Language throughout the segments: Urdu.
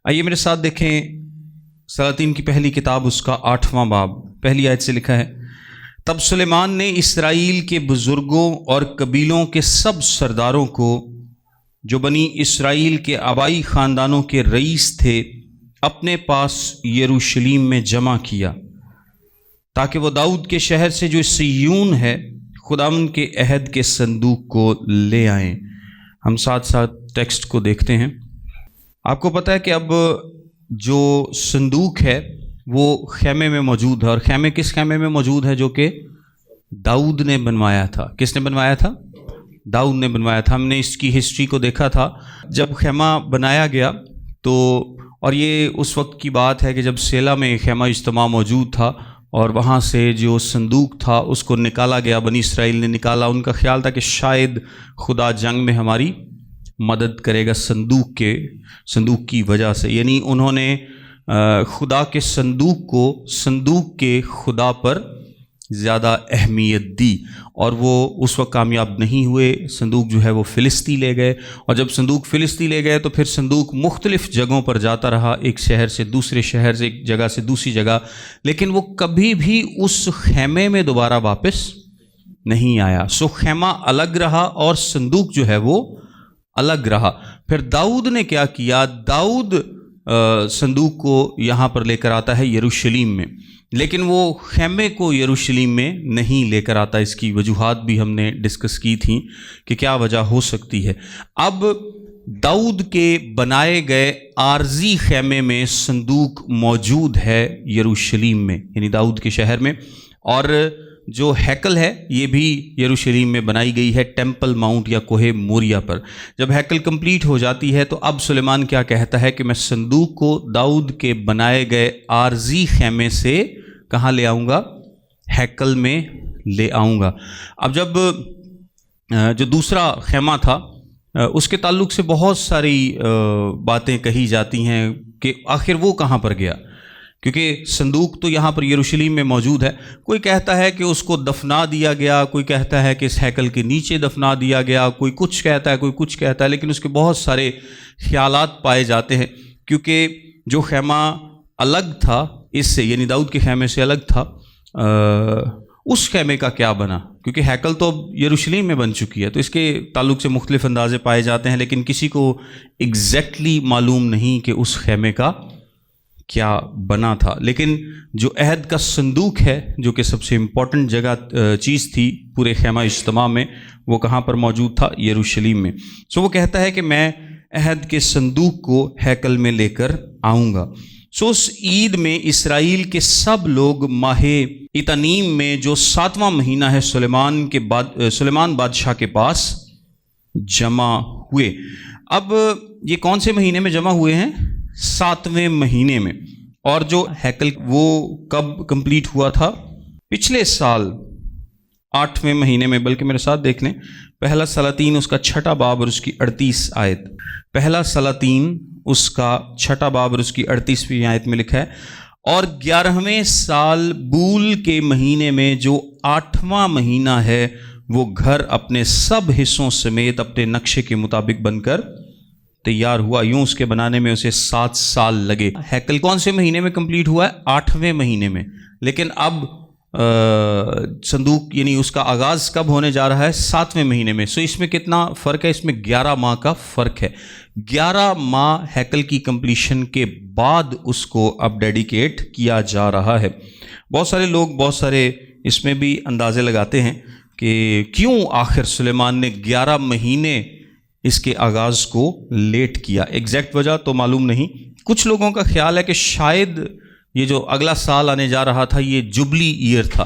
آئیے میرے ساتھ دیکھیں سلاطین کی پہلی کتاب اس کا 8واں باب پہلی آیت سے لکھا ہے، تب سلیمان نے اسرائیل کے بزرگوں اور قبیلوں کے سب سرداروں کو جو بنی اسرائیل کے آبائی خاندانوں کے رئیس تھے اپنے پاس یروشلم میں جمع کیا تاکہ وہ داؤد کے شہر سے جو صہیون ہے خداوند کے عہد کے صندوق کو لے آئیں۔ ہم ساتھ ساتھ ٹیکسٹ کو دیکھتے ہیں۔ آپ کو پتہ ہے کہ اب جو صندوق ہے وہ خیمے میں موجود ہے، اور خیمے کس خیمے میں موجود ہے؟ جو کہ داؤد نے بنوایا تھا۔ کس نے بنوایا تھا؟ داؤد نے بنوایا تھا۔ ہم نے اس کی ہسٹری کو دیکھا تھا جب خیمہ بنایا گیا تو، اور یہ اس وقت کی بات ہے کہ جب سیلا میں خیمہ اجتماع موجود تھا اور وہاں سے جو صندوق تھا اس کو نکالا گیا، بنی اسرائیل نے نکالا۔ ان کا خیال تھا کہ شاید خدا جنگ میں ہماری مدد کرے گا صندوق کی وجہ سے، یعنی انہوں نے خدا کے صندوق کے خدا پر زیادہ اہمیت دی، اور وہ اس وقت کامیاب نہیں ہوئے۔ صندوق جو ہے وہ فلسطی لے گئے، اور جب صندوق فلسطی لے گئے تو پھر صندوق مختلف جگہوں پر جاتا رہا، ایک شہر سے دوسرے شہر سے، ایک جگہ سے دوسری جگہ، لیکن وہ کبھی بھی اس خیمے میں دوبارہ واپس نہیں آیا۔ سو خیمہ الگ رہا اور صندوق جو ہے وہ الگ رہا۔ پھر داؤد نے کیا کیا؟ داؤد صندوق کو یہاں پر لے کر آتا ہے یروشلم میں، لیکن وہ خیمے کو یروشلم میں نہیں لے کر آتا۔ اس کی وجوہات بھی ہم نے ڈسکس کی تھیں کہ کیا وجہ ہو سکتی ہے۔ اب داؤد کے بنائے گئے عارضی خیمے میں صندوق موجود ہے یروشلم میں، یعنی داؤد کے شہر میں، اور جو ہیکل ہے یہ بھی یروشلم میں بنائی گئی ہے، ٹیمپل ماؤنٹ یا کوہ موریا پر۔ جب ہیکل کمپلیٹ ہو جاتی ہے تو اب سلیمان کیا کہتا ہے کہ میں صندوق کو داؤد کے بنائے گئے عارضی خیمے سے کہاں لے آؤں گا؟ ہیکل میں لے آؤں گا۔ اب جب جو دوسرا خیمہ تھا اس کے تعلق سے بہت ساری باتیں کہی جاتی ہیں کہ آخر وہ کہاں پر گیا، کیونکہ صندوق تو یہاں پر یروشلم میں موجود ہے۔ کوئی کہتا ہے کہ اس کو دفنا دیا گیا، کوئی کہتا ہے کہ اس ہیکل کے نیچے دفنا دیا گیا، کوئی کچھ کہتا ہے، کوئی کچھ کہتا ہے، لیکن اس کے بہت سارے خیالات پائے جاتے ہیں، کیونکہ جو خیمہ الگ تھا اس سے، یعنی داؤد کے خیمے سے الگ تھا، اس خیمے کا کیا بنا؟ کیونکہ ہیکل تو اب یروشلم میں بن چکی ہے، تو اس کے تعلق سے مختلف اندازے پائے جاتے ہیں، لیکن کسی کو ایگزیکٹلی معلوم نہیں کہ اس خیمے کا کیا بنا تھا۔ لیکن جو عہد کا صندوق ہے، جو کہ سب سے امپورٹنٹ جگہ چیز تھی پورے خیمہ اجتماع میں، وہ کہاں پر موجود تھا؟ یروشلم میں۔ سو وہ کہتا ہے کہ میں عہد کے صندوق کو ہیکل میں لے کر آؤں گا۔ سو اس عید میں اسرائیل کے سب لوگ ماہ اتنیم میں جو 7واں مہینہ ہے سلیمان بادشاہ کے پاس جمع ہوئے۔ اب یہ کون سے مہینے میں جمع ہوئے ہیں؟ 7ویں مہینے میں۔ اور جو ہیکل وہ کب کمپلیٹ ہوا تھا؟ پچھلے سال 8ویں مہینے میں، بلکہ میرے ساتھ دیکھ لیں پہلا سلاطین اس کا 6واں باب اور اس کی 38 آیت۔ پہلا سلاطین اس کا 6واں باب اور اس کی 38ویں آیت میں لکھا ہے، اور 11ویں سال بول کے مہینے میں جو 8واں مہینہ ہے وہ گھر اپنے سب حصوں سمیت اپنے نقشے کے مطابق بن کر تیار ہوا، یوں اس کے بنانے میں اسے 7 سال لگے۔ ہیکل کون سے مہینے میں کمپلیٹ ہوا ہے؟ 8ویں مہینے میں، لیکن اب صندوق یعنی اس کا آغاز کب ہونے جا رہا ہے؟ 7ویں مہینے میں۔ سو اس میں کتنا فرق ہے؟ اس میں 11 ماہ کا فرق ہے۔ 11 ماہ ہیکل کی کمپلیشن کے بعد اس کو اب ڈیڈیکیٹ کیا جا رہا ہے۔ بہت سارے لوگ بہت سارے اس میں بھی اندازے لگاتے ہیں کہ کیوں آخر سلیمان نے 11 مہینے اس کے آغاز کو لیٹ کیا۔ ایگزیکٹ وجہ تو معلوم نہیں۔ کچھ لوگوں کا خیال ہے کہ شاید یہ جو اگلا سال آنے جا رہا تھا یہ جبلی ایئر تھا،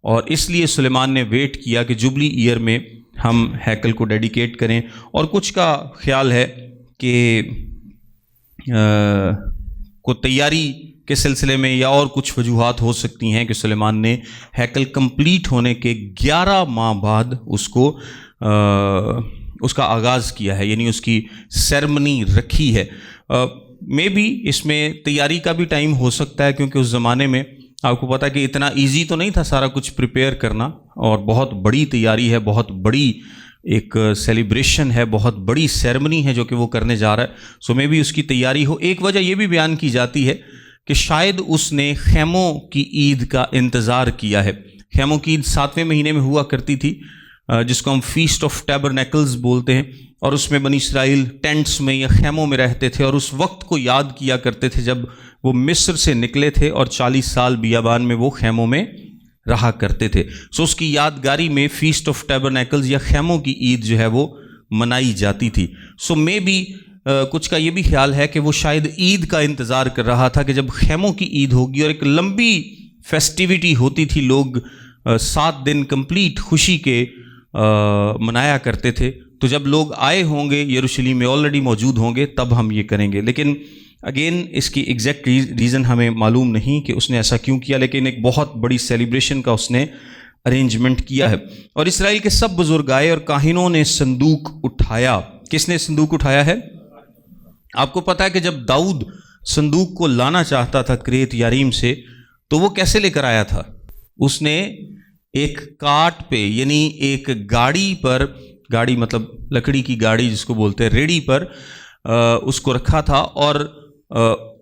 اور اس لیے سلیمان نے ویٹ کیا کہ جبلی ایئر میں ہم ہیکل کو ڈیڈیکیٹ کریں۔ اور کچھ کا خیال ہے کہ کو تیاری کے سلسلے میں یا اور کچھ وجوہات ہو سکتی ہیں کہ سلیمان نے ہیکل کمپلیٹ ہونے کے 11 ماہ بعد اس کا آغاز کیا ہے، یعنی اس کی سیرمنی رکھی ہے۔ میں بھی اس میں تیاری کا بھی ٹائم ہو سکتا ہے، کیونکہ اس زمانے میں آپ کو پتہ ہے کہ اتنا ایزی تو نہیں تھا سارا کچھ پریپیئر کرنا، اور بہت بڑی تیاری ہے، بہت بڑی ایک سیلیبریشن ہے، بہت بڑی سیرمنی ہے جو کہ وہ کرنے جا رہا ہے. سو میں بھی اس کی تیاری ہو. ایک وجہ یہ بھی بیان کی جاتی ہے کہ شاید اس نے خیموں کی عید کا انتظار کیا ہے. خیموں کی عید 7ویں مہینے میں ہوا کرتی تھی، جس کو ہم فیسٹ آف ٹیبرنیکلز بولتے ہیں، اور اس میں بنی اسرائیل ٹینٹس میں یا خیموں میں رہتے تھے اور اس وقت کو یاد کیا کرتے تھے جب وہ مصر سے نکلے تھے اور 40 سال بیابان میں وہ خیموں میں رہا کرتے تھے. سو اس کی یادگاری میں فیسٹ آف ٹیبرنیکلز یا خیموں کی عید جو ہے وہ منائی جاتی تھی. سو میں بھی کچھ کا یہ بھی خیال ہے کہ وہ شاید عید کا انتظار کر رہا تھا کہ جب خیموں کی عید ہوگی، اور ایک لمبی فیسٹیوٹی ہوتی تھی، لوگ 7 دن کمپلیٹ خوشی کے منایا کرتے تھے. تو جب لوگ آئے ہوں گے یروشلم میں، آلریڈی موجود ہوں گے، تب ہم یہ کریں گے. لیکن اگین اس کی ایگزیکٹ ریزن ہمیں معلوم نہیں کہ اس نے ایسا کیوں کیا، لیکن ایک بہت بڑی سیلیبریشن کا اس نے ارینجمنٹ کیا ہے. اور اسرائیل کے سب بزرگ آئے اور کاہنوں نے صندوق اٹھایا. کس نے صندوق اٹھایا ہے؟ آپ کو پتا ہے کہ جب داؤد صندوق کو لانا چاہتا تھا کریت یاریم سے، تو وہ کیسے لے کر آیا تھا؟ اس نے ایک کارٹ پہ، یعنی ایک گاڑی پر، گاڑی مطلب لکڑی کی گاڑی جس کو بولتے ہیں، ریڑھی پر اس کو رکھا تھا، اور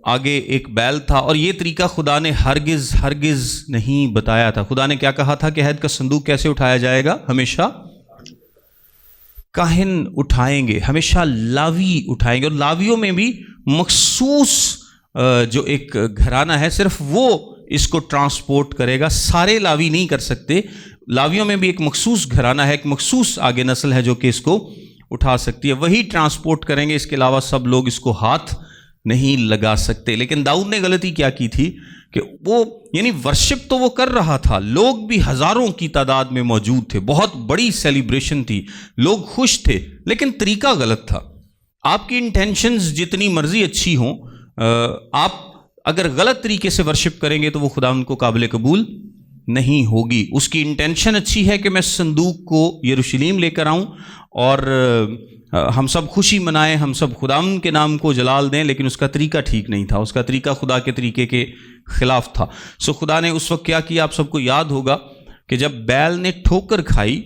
آگے ایک بیل تھا. اور یہ طریقہ خدا نے ہرگز نہیں بتایا تھا. خدا نے کیا کہا تھا کہ عہد کا صندوق کیسے اٹھایا جائے گا؟ ہمیشہ کاہن اٹھائیں گے، ہمیشہ لاوی اٹھائیں گے. اور لاویوں میں بھی مخصوص جو ایک گھرانہ ہے، صرف وہ اس کو ٹرانسپورٹ کرے گا. سارے لاوی نہیں کر سکتے. لاویوں میں بھی ایک مخصوص گھرانہ ہے، ایک مخصوص آگے نسل ہے جو کہ اس کو اٹھا سکتی ہے. وہی ٹرانسپورٹ کریں گے، اس کے علاوہ سب لوگ اس کو ہاتھ نہیں لگا سکتے. لیکن داؤد نے غلطی کیا کی تھی کہ وہ، یعنی ورشپ تو وہ کر رہا تھا، لوگ بھی ہزاروں کی تعداد میں موجود تھے، بہت بڑی سیلیبریشن تھی، لوگ خوش تھے، لیکن طریقہ غلط تھا. آپ کی انٹینشنز جتنی مرضی اچھی ہوں، آپ اگر غلط طریقے سے ورشپ کریں گے تو وہ خدا ان کو قابل قبول نہیں ہوگی. اس کی انٹینشن اچھی ہے کہ میں صندوق کو یروشلم لے کر آؤں اور ہم سب خوشی منائیں، ہم سب خداوند کے نام کو جلال دیں، لیکن اس کا طریقہ ٹھیک نہیں تھا، اس کا طریقہ خدا کے طریقے کے خلاف تھا. سو خدا نے اس وقت کیا کیا؟ آپ سب کو یاد ہوگا کہ جب بیل نے ٹھوکر کھائی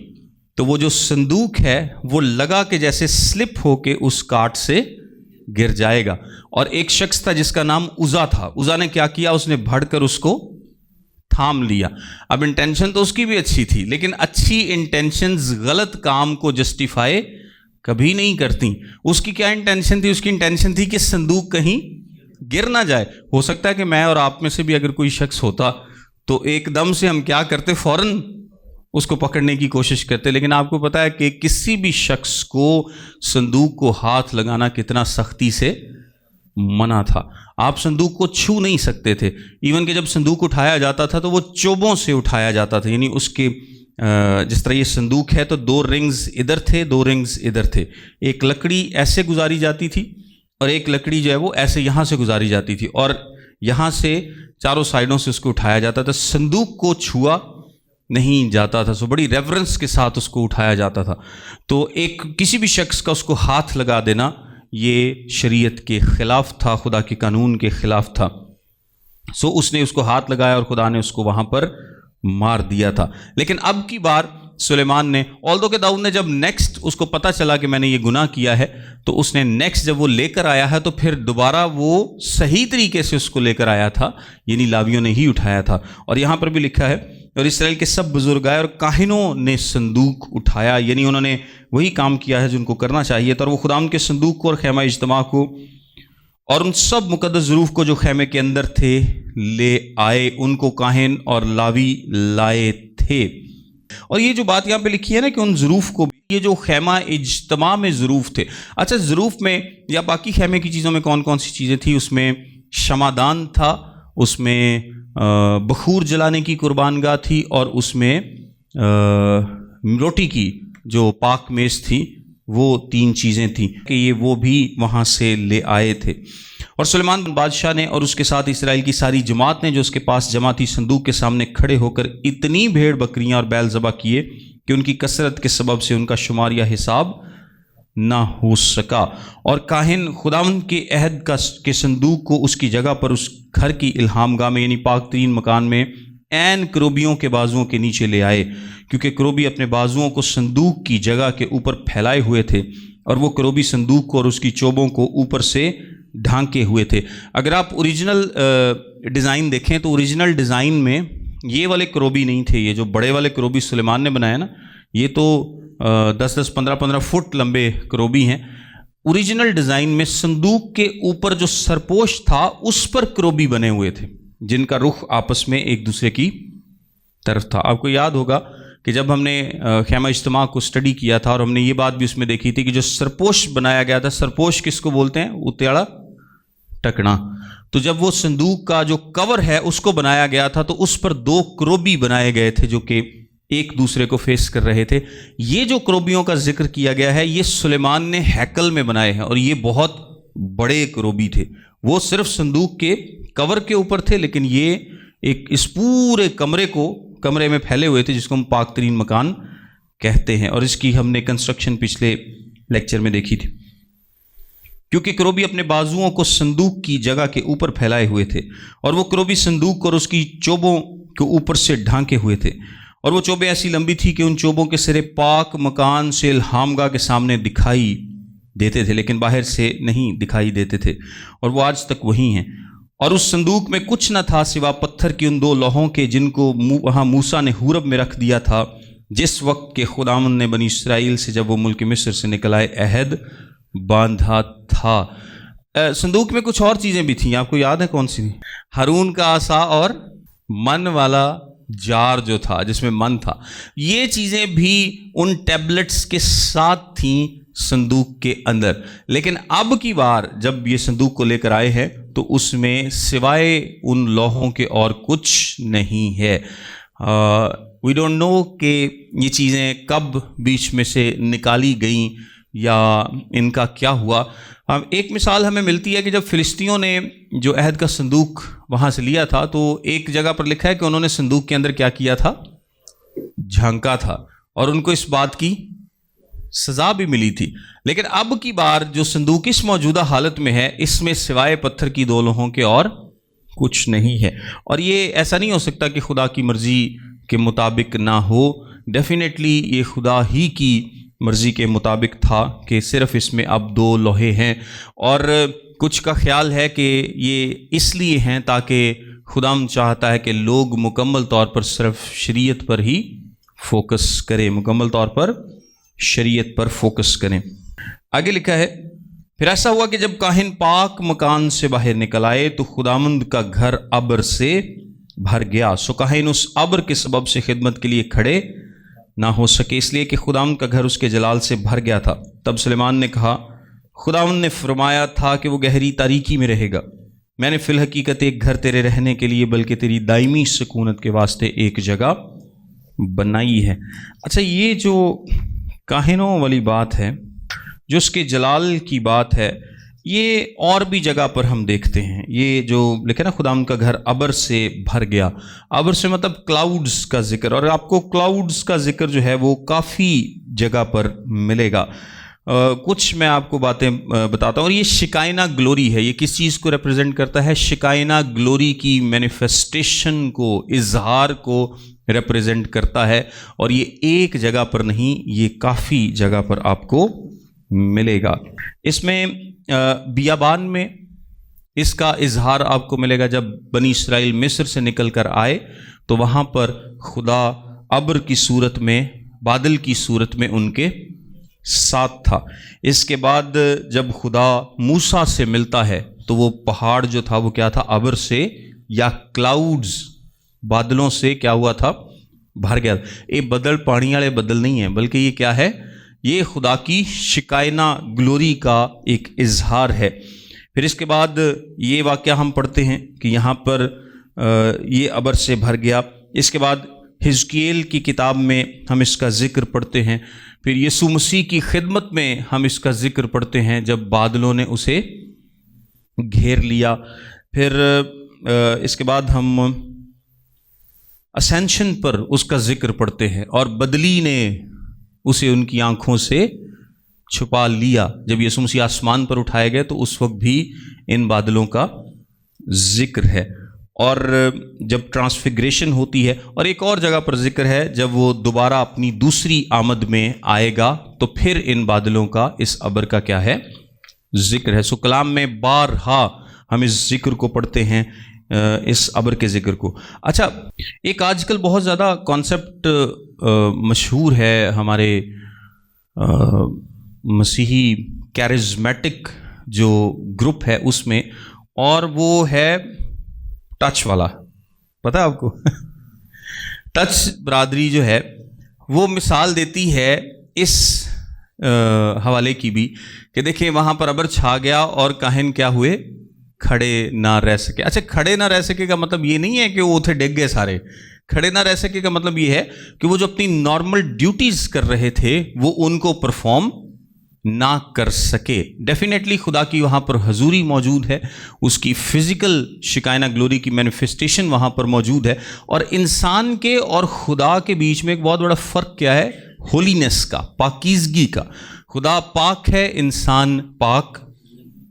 تو وہ جو صندوق ہے وہ لگا کہ جیسے سلپ ہو کے اس کاٹ سے گر جائے گا. اور ایک شخص تھا جس کا نام عزا تھا. عزا نے کیا کیا؟ اس نے بڑھ کر اس کو تھام لیا. اب انٹینشن تو اس کی بھی اچھی تھی، لیکن اچھی انٹینشنز غلط کام کو جسٹیفائی کبھی نہیں کرتی. اس کی کیا انٹینشن تھی؟ اس کی انٹینشن تھی کہ صندوق کہیں گر نہ جائے. ہو سکتا ہے کہ میں اور آپ میں سے بھی اگر کوئی شخص ہوتا تو ایک دم سے ہم کیا کرتے؟ فوراً اس کو پکڑنے کی کوشش کرتے. لیکن آپ کو پتا ہے کہ کسی بھی شخص کو صندوق کو ہاتھ لگانا کتنا سختی سے منع تھا. آپ صندوق کو چھو نہیں سکتے تھے. ایون کہ جب صندوق اٹھایا جاتا تھا تو وہ چوبوں سے اٹھایا جاتا تھا، یعنی اس کے جس طرح یہ صندوق ہے تو 2 رنگز ادھر تھے، 2 رنگز ادھر تھے. ایک لکڑی ایسے گزاری جاتی تھی اور ایک لکڑی جو ہے وہ ایسے یہاں سے گزاری جاتی تھی، اور یہاں سے چاروں سائڈوں سے اس کو اٹھایا جاتا تھا. صندوق کو چھوا نہیں جاتا تھا. سو بڑی ریورنس کے ساتھ اس کو اٹھایا جاتا تھا. تو ایک کسی بھی شخص کا اس کو ہاتھ لگا دینا یہ شریعت کے خلاف تھا، خدا کے قانون کے خلاف تھا. سو اس نے اس کو ہاتھ لگایا اور خدا نے اس کو وہاں پر مار دیا تھا. لیکن اب کی بار سلیمان نے، آلدو کہ داؤد نے جب نیکسٹ اس کو پتہ چلا کہ میں نے یہ گناہ کیا ہے، تو اس نے نیکسٹ جب وہ لے کر آیا ہے تو پھر دوبارہ وہ صحیح طریقے سے اس کو لے کر آیا تھا، یعنی لاویوں نے ہی اٹھایا تھا. اور یہاں پر بھی لکھا ہے اور اسرائیل کے سب بزرگ آئے اور کاہنوں نے صندوق اٹھایا، یعنی انہوں نے وہی کام کیا ہے جو ان کو کرنا چاہیے تھا. اور وہ خداوند کے صندوق کو اور خیمہ اجتماع کو اور ان سب مقدس ظروف کو جو خیمے کے اندر تھے لے آئے. ان کو کاہن اور لاوی لائے تھے. اور یہ جو بات یہاں پہ لکھی ہے نا کہ ان ظروف کو، یہ جو خیمہ اجتماع میں ظروف تھے. اچھا، ظروف میں یا باقی خیمے کی چیزوں میں کون کون سی چیزیں تھیں؟ اس میں شمعدان تھا، اس میں بخور جلانے کی قربان گاہ تھی، اور اس میں روٹی کی جو پاک میز تھی، وہ 3 چیزیں تھیں کہ یہ وہ بھی وہاں سے لے آئے تھے. اور سلیمان بادشاہ نے اور اس کے ساتھ اسرائیل کی ساری جماعت نے جو اس کے پاس جمع تھی، صندوق کے سامنے کھڑے ہو کر اتنی بھیڑ بکریاں اور بیل ذبح کیے کہ ان کی کثرت کے سبب سے ان کا شمار یا حساب نہ ہو سکا. اور کاہن خداوند کے عہد کے صندوق کو اس کی جگہ پر اس گھر کی الہام گاہ میں، یعنی پاک ترین مکان میں عین کروبیوں کے بازوؤں کے نیچے لے آئے، کیونکہ کروبی اپنے بازوؤں کو صندوق کی جگہ کے اوپر پھیلائے ہوئے تھے، اور وہ کروبی صندوق کو اور اس کی چوبوں کو اوپر سے ڈھانکے ہوئے تھے۔ اگر آپ اوریجنل ڈیزائن دیکھیں تو اوریجنل ڈیزائن میں یہ والے کروبی نہیں تھے، یہ جو بڑے والے کروبی سلیمان نے بنایا نا، یہ تو 10-10 15-15 فٹ لمبے کروبی ہیں۔ اوریجنل ڈیزائن میں صندوق کے اوپر جو سرپوش تھا اس پر کروبی بنے ہوئے تھے، جن کا رخ آپس میں ایک دوسرے کی طرف تھا۔ آپ کو یاد ہوگا کہ جب ہم نے خیمہ اجتماع کو سٹڈی کیا تھا اور ہم نے یہ بات بھی اس میں دیکھی تھی کہ جو سرپوش بنایا گیا تھا، سرپوش کس کو بولتے ہیں؟ اتیاڑا ٹکنا۔ تو جب وہ صندوق کا جو کور ہے اس کو بنایا گیا تھا تو اس پر 2 کروبی بنائے گئے تھے جو کہ ایک دوسرے کو فیس کر رہے تھے۔ یہ جو کروبیوں کا ذکر کیا گیا ہے یہ سلیمان نے ہیکل میں بنائے ہیں، اور یہ بہت بڑے کروبی تھے۔ وہ صرف صندوق کے کور کے اوپر تھے، لیکن یہ ایک اس پورے کمرے میں پھیلے ہوئے تھے، جس کو ہم پاک ترین مکان کہتے ہیں، اور اس کی ہم نے کنسٹرکشن پچھلے لیکچر میں دیکھی تھی۔ کیونکہ کروبی اپنے بازوؤں کو صندوق کی جگہ کے اوپر پھیلائے ہوئے تھے، اور وہ کروبی صندوق اور اس کی چوبوں کے اوپر سے ڈھانکے ہوئے تھے، اور وہ چوبیں ایسی لمبی تھی کہ ان چوبوں کے سرے پاک مکان سے الہامگاہ کے سامنے دکھائی دیتے تھے، لیکن باہر سے نہیں دکھائی دیتے تھے، اور وہ آج تک وہی ہیں۔ اور اس صندوق میں کچھ نہ تھا سوا پتھر کی ان 2 لوحوں کے، جن کو وہاں موسیٰ نے حورب میں رکھ دیا تھا، جس وقت کہ خداوند نے بنی اسرائیل سے جب وہ ملک مصر سے نکل آئے عہد باندھا تھا۔ صندوق میں کچھ اور چیزیں بھی تھیں، آپ کو یاد ہے کون سی تھی؟ ہارون کا عصا اور من والا جار جو تھا، جس میں من تھا۔ یہ چیزیں بھی ان ٹیبلٹس کے ساتھ تھیں صندوق کے اندر، لیکن اب کی بار جب یہ صندوق کو لے کر آئے ہیں تو اس میں سوائے ان لوحوں کے اور کچھ نہیں ہے۔ وی ڈونٹ نو کہ یہ چیزیں کب بیچ میں سے نکالی گئیں یا ان کا کیا ہوا۔ ایک مثال ہمیں ملتی ہے کہ جب فلسطینیوں نے جو عہد کا صندوق وہاں سے لیا تھا تو ایک جگہ پر لکھا ہے کہ انہوں نے صندوق کے اندر کیا کیا تھا؟ جھانکا تھا، اور ان کو اس بات کی سزا بھی ملی تھی۔ لیکن اب کی بار جو صندوق اس موجودہ حالت میں ہے، اس میں سوائے پتھر کی 2 لوحوں کے اور کچھ نہیں ہے، اور یہ ایسا نہیں ہو سکتا کہ خدا کی مرضی کے مطابق نہ ہو۔ ڈیفینیٹلی یہ خدا ہی کی مرضی کے مطابق تھا کہ صرف اس میں اب 2 لوحے ہیں، اور کچھ کا خیال ہے کہ یہ اس لیے ہیں تاکہ خدا چاہتا ہے کہ لوگ مکمل طور پر صرف شریعت پر ہی فوکس کریں، مکمل طور پر شریعت پر فوکس کریں۔ آگے لکھا ہے، پھر ایسا ہوا کہ جب کاہن پاک مکان سے باہر نکل آئے تو خداوند کا گھر ابر سے بھر گیا، سو کاہن اس ابر کے سبب سے خدمت کے لیے کھڑے نہ ہو سکے، اس لیے کہ خداوند کا گھر اس کے جلال سے بھر گیا تھا۔ تب سلیمان نے کہا، خداوند نے فرمایا تھا کہ وہ گہری تاریکی میں رہے گا، میں نے فی الحقیقت ایک گھر تیرے رہنے کے لیے بلکہ تیری دائمی سکونت کے واسطے ایک جگہ بنائی ہے۔ اچھا، یہ جو کاہنوں والی بات ہے، جو اس کے جلال کی بات ہے، یہ اور بھی جگہ پر ہم دیکھتے ہیں۔ یہ جو لکھا نا خداوند کا گھر ابر سے بھر گیا، ابر سے مطلب کلاؤڈز کا ذکر، اور آپ کو کلاؤڈز کا ذکر جو ہے وہ کافی جگہ پر ملے گا۔ کچھ میں آپ کو باتیں بتاتا ہوں، اور یہ شکائنہ گلوری ہے۔ یہ کس چیز کو ریپرزینٹ کرتا ہے؟ شکائنہ گلوری کی مینیفیسٹیشن کو، اظہار کو ریپرزینٹ کرتا ہے، اور یہ ایک جگہ پر نہیں، یہ کافی جگہ پر آپ کو ملے گا۔ اس میں بیابان میں اس کا اظہار آپ کو ملے گا۔ جب بنی اسرائیل مصر سے نکل کر آئے تو وہاں پر خدا ابر کی صورت میں، بادل کی صورت میں ان کے ساتھ تھا۔ اس کے بعد جب خدا موسیٰ سے ملتا ہے تو وہ پہاڑ جو تھا وہ کیا تھا؟ ابر سے یا کلاؤڈز، بادلوں سے کیا ہوا تھا؟ بھر گیا۔ یہ بدل پانی والے بدل نہیں ہیں، بلکہ یہ کیا ہے؟ یہ خدا کی شکائنہ گلوری کا ایک اظہار ہے۔ پھر اس کے بعد یہ واقعہ ہم پڑھتے ہیں کہ یہاں پر یہ ابر سے بھر گیا۔ اس کے بعد حزقیل کی کتاب میں ہم اس کا ذکر پڑھتے ہیں۔ پھر یسوع مسیح کی خدمت میں ہم اس کا ذکر پڑھتے ہیں جب بادلوں نے اسے گھیر لیا۔ پھر اس کے بعد ہم اسینشن پر اس کا ذکر پڑھتے ہیں، اور بدلی نے اسے ان کی آنکھوں سے چھپا لیا۔ جب یسوع مسیح آسمان پر اٹھائے گئے تو اس وقت بھی ان بادلوں کا ذکر ہے۔ اور جب ٹرانسفگریشن ہوتی ہے، اور ایک اور جگہ پر ذکر ہے جب وہ دوبارہ اپنی دوسری آمد میں آئے گا تو پھر ان بادلوں کا، اس ابر کا کیا ہے، ذکر ہے۔ سو کلام میں بارہا ہم اس ذکر کو پڑھتے ہیں، اس ابر کے ذکر کو۔ اچھا، ایک آج کل بہت زیادہ کانسیپٹ مشہور ہے ہمارے مسیحی کیرزمیٹک جو گروپ ہے اس میں، اور وہ ہے ٹچ والا، پتہ ہے آپ کو؟ ٹچ برادری جو ہے وہ مثال دیتی ہے اس حوالے کی بھی کہ دیکھیں وہاں پر ابر چھا گیا اور کاہن کیا ہوئے، کھڑے نہ رہ سکے۔ اچھا، کھڑے نہ رہ سکے کا مطلب یہ نہیں ہے کہ وہ اتھے ڈگ گئے سارے۔ کھڑے نہ رہ سکے کا مطلب یہ ہے کہ وہ جو اپنی نارمل ڈیوٹیز کر رہے تھے وہ ان کو پرفارم نہ کر سکے۔ ڈیفینیٹلی خدا کی وہاں پر حضوری موجود ہے، اس کی فزیکل شکائنہ گلوری کی مینیفیسٹیشن وہاں پر موجود ہے، اور انسان کے اور خدا کے بیچ میں ایک بہت بڑا فرق کیا ہے، ہولینس کا، پاکیزگی کا۔ خدا پاک ہے، انسان پاک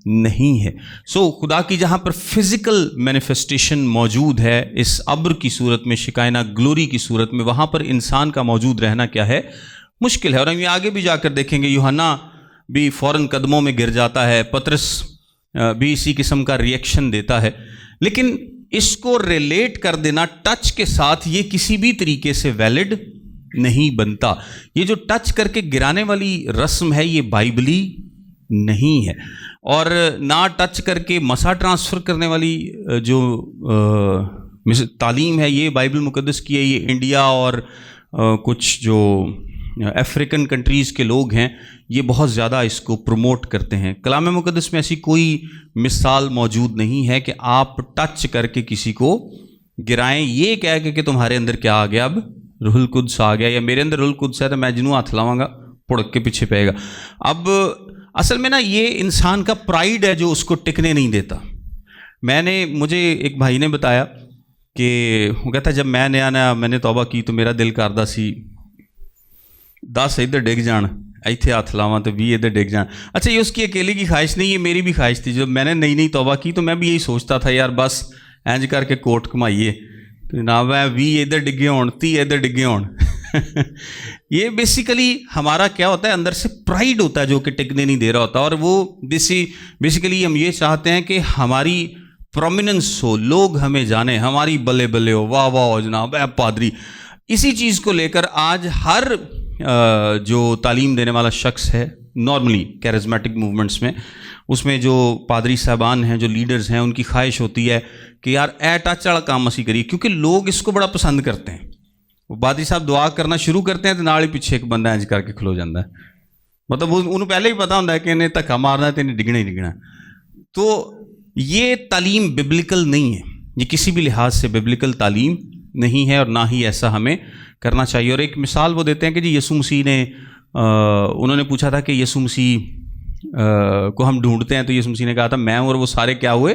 نہیں ہے۔ سو خدا کی جہاں پر فزیکل مینیفیسٹیشن موجود ہے اس ابر کی صورت میں، شکائنہ گلوری کی صورت میں، وہاں پر انسان کا موجود رہنا کیا ہے، مشکل ہے۔ اور ہم یہ آگے بھی جا کر دیکھیں گے، یوحنا بھی فوراً قدموں میں گر جاتا ہے، پطرس بھی اسی قسم کا ریئیکشن دیتا ہے، لیکن اس کو ریلیٹ کر دینا ٹچ کے ساتھ یہ کسی بھی طریقے سے ویلڈ نہیں بنتا۔ یہ جو ٹچ کر کے گرانے والی رسم ہے یہ بائبلی نہیں ہے، اور نہ ٹچ کر کے مسا ٹرانسفر کرنے والی جو تعلیم ہے یہ بائبل مقدس کی ہے۔ یہ انڈیا اور کچھ جو افریقن کنٹریز کے لوگ ہیں یہ بہت زیادہ اس کو پروموٹ کرتے ہیں۔ کلام مقدس میں ایسی کوئی مثال موجود نہیں ہے کہ آپ ٹچ کر کے کسی کو گرائیں یہ کہہ کے کہ تمہارے اندر کیا آ گیا، اب روح القدس آ گیا، یا میرے اندر روح القدس ہے تو میں جنوں ہاتھ لاواں گا پڑک کے پیچھے پائے گا۔ اب اصل میں نا یہ انسان کا پرائیڈ ہے جو اس کو ٹکنے نہیں دیتا۔ مجھے ایک بھائی نے بتایا کہ وہ کہتا جب میں میں نے توبہ کی تو میرا دل کردہ سی 10 ادھر ڈگ جان، ایتھے ہاتھ لاواں تو 20 ادھر ڈگ جان۔ اچھا، یہ اس کی اکیلے کی خواہش نہیں، یہ میری بھی خواہش تھی۔ جب میں نے نئی توبہ کی تو میں بھی یہی سوچتا تھا یار بس اینج کر کے کوٹ کمائیے جناب، 20 ادھر ڈگے ہون، 30 ادھر ڈگے ہون۔ یہ بیسیکلی ہمارا کیا ہوتا ہے، اندر سے پرائیڈ ہوتا ہے جو کہ ٹکنے نہیں دے رہا ہوتا، اور وہ بیسیکلی ہم یہ چاہتے ہیں کہ ہماری پرومیننس ہو، لوگ ہمیں جانیں، ہماری بلے بلے ہو، واہ واہ ہو جناب اے پادری۔ اسی چیز کو لے کر آج ہر جو تعلیم دینے والا شخص ہے نارملی کیرزمیٹک موومنٹس میں، اس میں جو پادری صاحبان ہیں، جو لیڈرز ہیں، ان کی خواہش ہوتی ہے کہ یار اے ٹچ والا کام اسی کریے، کیونکہ لوگ اس کو بڑا پسند کرتے ہیں۔ وہ پادری صاحب دعا کرنا شروع کرتے ہیں تو نال ہی پیچھے ایک بندہ انج کر کے کھلو جاتا ہے، مطلب انہوں پہلے ہی پتا ہوتا ہے کہ انہیں دھکا مارنا ہے تو انہیں ڈگنا ہی ڈگنا۔ تو یہ تعلیم ببلیکل نہیں ہے، یہ کسی بھی لحاظ سے ببلیکل تعلیم نہیں ہے، اور نہ ہی ایسا ہمیں کرنا چاہیے۔ اور ایک مثال وہ دیتے ہیں کہ جی یسوع مسیح نے انہوں نے پوچھا تھا کہ یسوع مسیح کو ہم ڈھونڈتے ہیں، تو یسوع مسیح نے کہا تھا میں اور وہ سارے کیا ہوئے،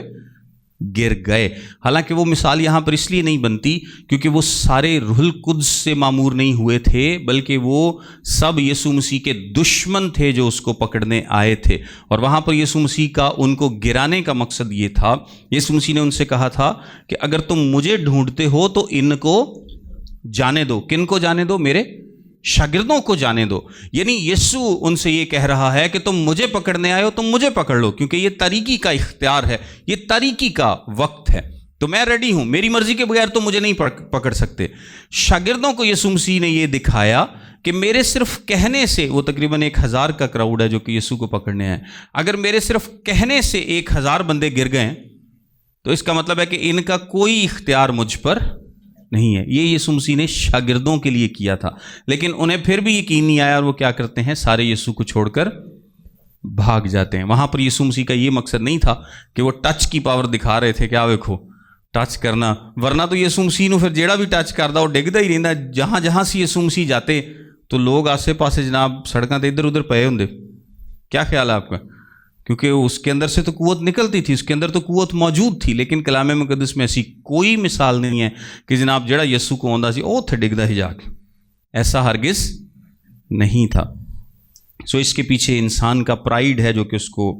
گر گئے۔ حالانکہ وہ مثال یہاں پر اس لیے نہیں بنتی کیونکہ وہ سارے روح القدس سے معمور نہیں ہوئے تھے، بلکہ وہ سب یسوع مسیح کے دشمن تھے جو اس کو پکڑنے آئے تھے، اور وہاں پر یسوع مسیح کا ان کو گرانے کا مقصد یہ تھا۔ یسوع مسیح نے ان سے کہا تھا کہ اگر تم مجھے ڈھونڈتے ہو تو ان کو جانے دو۔ کن کو جانے دو؟ میرے شاگردوں کو جانے دو۔ یعنی یسوع ان سے یہ کہہ رہا ہے کہ تم مجھے پکڑنے آئے ہو، تم مجھے پکڑ لو، کیونکہ یہ طریقی کا اختیار ہے، یہ طریقی کا وقت ہے، تو میں ریڈی ہوں، میری مرضی کے بغیر تو مجھے نہیں پکڑ سکتے۔ شاگردوں کو یسوع مسیح نے یہ دکھایا کہ میرے صرف کہنے سے، وہ تقریباً 1000 کا کراؤڈ ہے جو کہ یسوع کو پکڑنے آئے، اگر میرے صرف کہنے سے 1000 بندے گر گئے تو اس کا مطلب ہے کہ ان کا کوئی اختیار مجھ پر نہیں ہے۔ یہ یسوع مسیح نے شاگردوں کے لیے کیا تھا، لیکن انہیں پھر بھی یقین نہیں آیا، اور وہ کیا کرتے ہیں، سارے یسوع کو چھوڑ کر بھاگ جاتے ہیں۔ وہاں پر یسوع مسیح کا یہ مقصد نہیں تھا کہ وہ ٹچ کی پاور دکھا رہے تھے، کیا دیکھو ٹچ کرنا، ورنہ تو یسوع مسیح نو پھر جیڑا بھی ٹچ کردا وہ ڈگدا ہی رہندا۔ جہاں جہاں سے یسوع مسیح جاتے تو لوگ آسے پاسے جناب سڑکاں تے ادھر ادھر پئے ہوندے۔ کیا خیال ہے آپ کا؟ کیونکہ اس کے اندر سے تو قوت نکلتی تھی، اس کے اندر تو قوت موجود تھی، لیکن کلام مقدس میں ایسی کوئی مثال نہیں ہے کہ جناب جڑا یسوع کو آندا سی اوتھے ڈگدا ہی جا کے، ایسا ہرگز نہیں تھا۔ سو اس کے پیچھے انسان کا پرائیڈ ہے جو کہ اس کو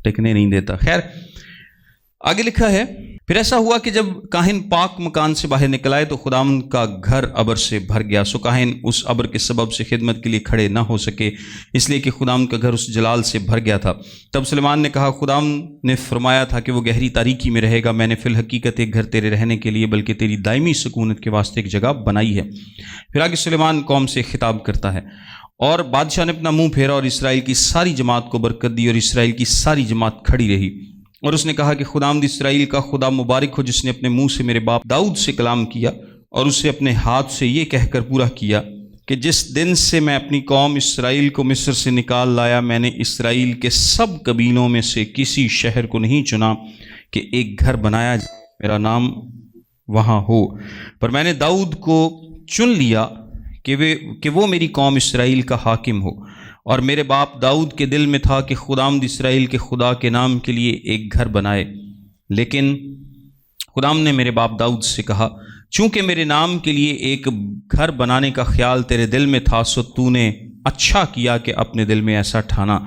ٹکنے نہیں دیتا۔ خیر آگے لکھا ہے پھر ایسا ہوا کہ جب کاہن پاک مکان سے باہر نکل آئے تو خداوند کا گھر ابر سے بھر گیا، سو کاہن اس ابر کے سبب سے خدمت کے لیے کھڑے نہ ہو سکے، اس لیے کہ خداوند کا گھر اس جلال سے بھر گیا تھا۔ تب سلیمان نے کہا، خداوند نے فرمایا تھا کہ وہ گہری تاریکی میں رہے گا، میں نے فی الحقیقت ایک گھر تیرے رہنے کے لیے بلکہ تیری دائمی سکونت کے واسطے ایک جگہ بنائی ہے۔ پھر آگے سلیمان قوم سے خطاب کرتا ہے، اور بادشاہ نے اپنا منہ پھیرا اور اسرائیل کی ساری جماعت کو برکت دی، اور اسرائیل کی ساری جماعت کھڑی رہی، اور اس نے کہا کہ خداوند اسرائیل کا خدا مبارک ہو، جس نے اپنے منہ سے میرے باپ داؤد سے کلام کیا اور اسے اپنے ہاتھ سے یہ کہہ کر پورا کیا کہ جس دن سے میں اپنی قوم اسرائیل کو مصر سے نکال لایا، میں نے اسرائیل کے سب قبیلوں میں سے کسی شہر کو نہیں چنا کہ ایک گھر بنایا میرا نام وہاں ہو، پر میں نے داؤد کو چن لیا کہ وہ میری قوم اسرائیل کا حاکم ہو، اور میرے باپ داؤد کے دل میں تھا کہ خداوند اسرائیل کے خدا کے نام کے لیے ایک گھر بنائے، لیکن خداوند نے میرے باپ داؤد سے کہا، چونکہ میرے نام کے لیے ایک گھر بنانے کا خیال تیرے دل میں تھا، سو تو نے اچھا کیا کہ اپنے دل میں ایسا ٹھانا،